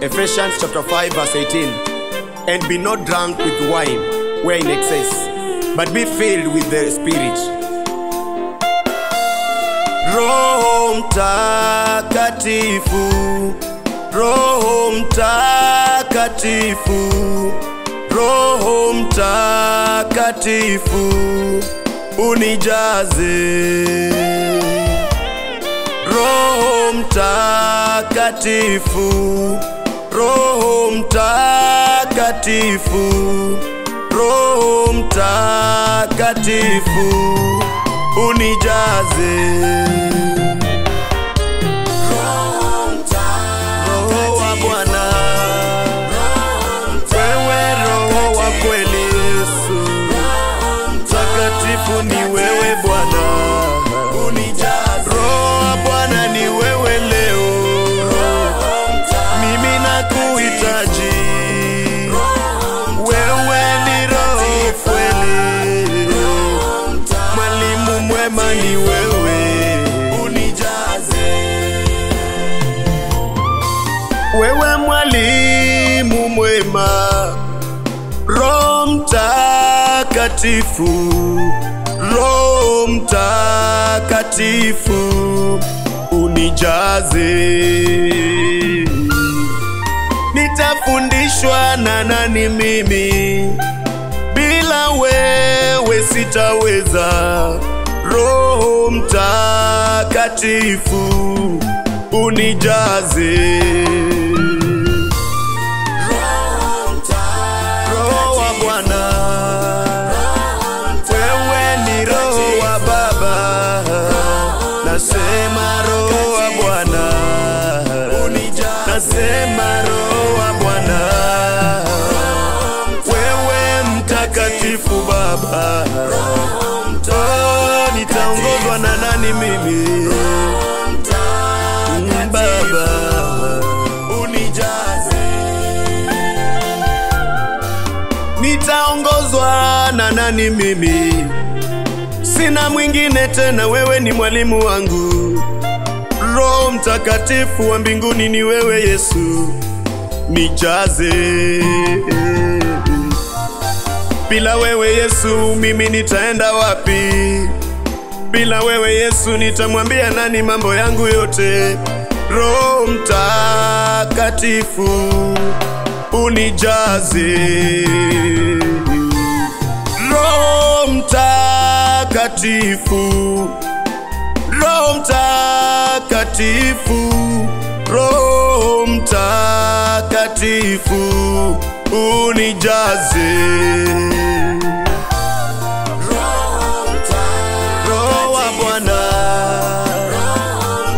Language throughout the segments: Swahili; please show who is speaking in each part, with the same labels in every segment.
Speaker 1: Ephesians chapter 5 verse 18. And be not drunk with wine, where in excess, but be filled with the Spirit. Roho Mtakatifu, Roho Mtakatifu, Roho Mtakatifu, unijaze. Roho Mtakatifu, Roho Mtakatifu, Roho Mtakatifu, unijaze. Roho wa Bwana, wewe Roho wa kweli Yesu, Mtakatifu ni wewe Bwana, unijaze. Roho wa Bwana ni wewe leo, mimi nakuhitaji. Wewe ni Roho kweli, mwalimu mwema ni wewe, unijaze. Wewe mwalimu mwema, Roho Mtakatifu, Roho Mtakatifu, unijaze. Nitafundishwa na nani mimi? Bila wewe sitaweza. Roho Mtakatifu, unijaze. Roho wa Bwana, wewe ni Roho wa Baba, nasema Roho wa Bwana, nasema Roho wa Bwana, wewe Mtakatifu Baba. Nitaongozwa na nani mimi? Baba, unijaze. Nitaongozwa na nani mimi? Sina mwingine tena, wewe ni mwalimu wangu. Roho Mtakatifu wa mbinguni ni wewe Yesu, nijaze. Bila wewe Yesu mimi nitaenda wapi? Bila wewe Yesu nitamwambia nani mambo yangu yote? Roho Mtakatifu, unijaze. Roho Mtakatifu, Roho Mtakatifu, Roho Mtakatifu, unijaze. Roho wa Bwana,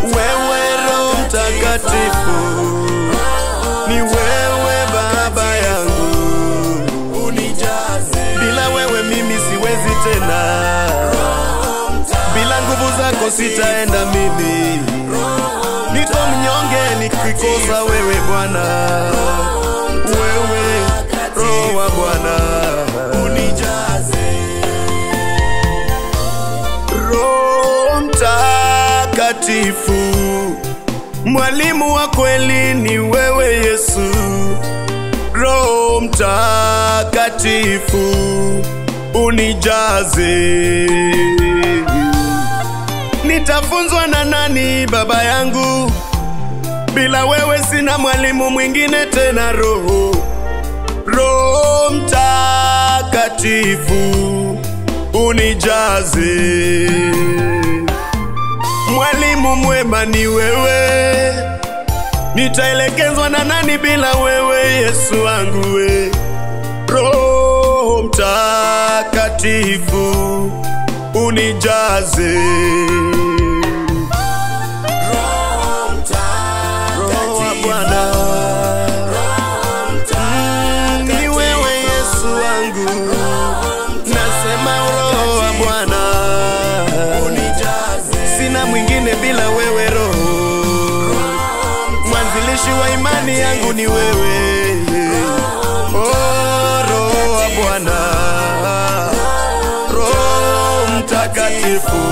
Speaker 1: wewe Roho Mtakatifu, ni wewe Baba yangu, unijaze. Bila wewe mimi siwezi tena, bila nguvu zako sitaenda mimi. Niko mnyonge nikikosa wewe Bwana, wewe Roho wa Bwana, unijaze. Roho Mtakatifu, mwalimu wa kweli ni wewe Yesu. Roho Mtakatifu, unijaze. Nitafunzwa na nani Baba yangu? Bila wewe sina mwalimu mwingine tena. Roho Mtakatifu, unijaze. Mwalimu mwema ni wewe, nitaelekezwa na nani bila wewe Yesu wangu we? Roho Mtakatifu, unijaze. Roho wa Bwana, ni wewe Yesu wangu, nasema Roho wa Bwana, sina mwingine bila wewe. Roho mwanzilishi wa imani yangu ni wewe. Roho wa Bwana, Roho Mtakatifu,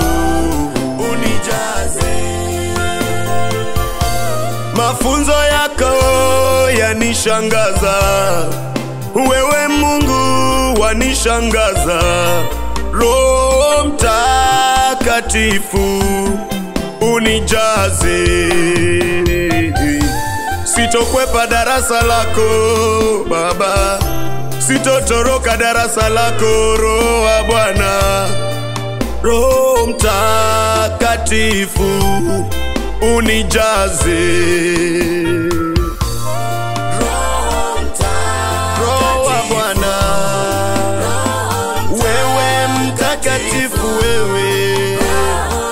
Speaker 1: unijaze. Mafunzo yako yanishangaza. Wewe Mungu wanishangaza. Roho Mtakatifu unijaze. Sitokwepa darasa lako Baba, sitotoroka darasa lako Roho wa Bwana. Roho Mtakatifu unijaze. Roho wa Bwana, wewe mtakatifu wewe.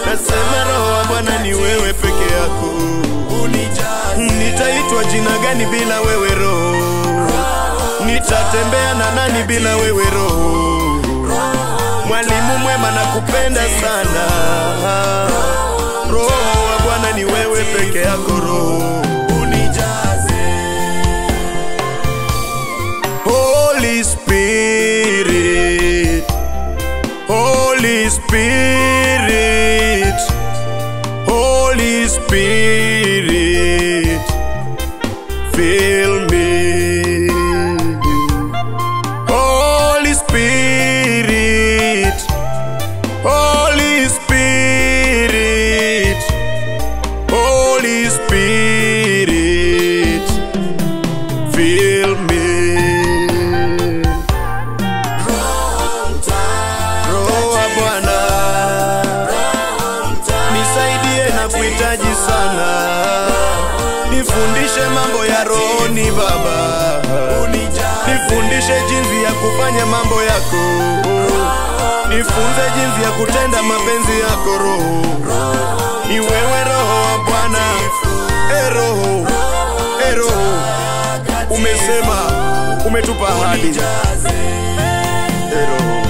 Speaker 1: Nasema Roho wa Bwana ni wewe peke yako. Nitaitwa jina gani bila wewe Roho? Nitatembea na nani bila wewe Roho? Mwalimu mwema nakupenda sana. Roho wa Bwana ni wewe peke yako Roho. Holy Spirit, Holy Spirit, Holy Spirit, fill me. Holy Spirit, Holy Spirit, Holy Spirit, fill me. Roho wa Bwana, nisaidie na kuhitaji sana. Nifundishe mambo ya rohoni Baba. Nifundishe jinsi ya kufanya mambo yako. Nifunze jinsi ya kutenda mapenzi yako Roho. Ni wewe Roho wa Bwana. Roho, Roho, umesema, umetupa ahadi. Roho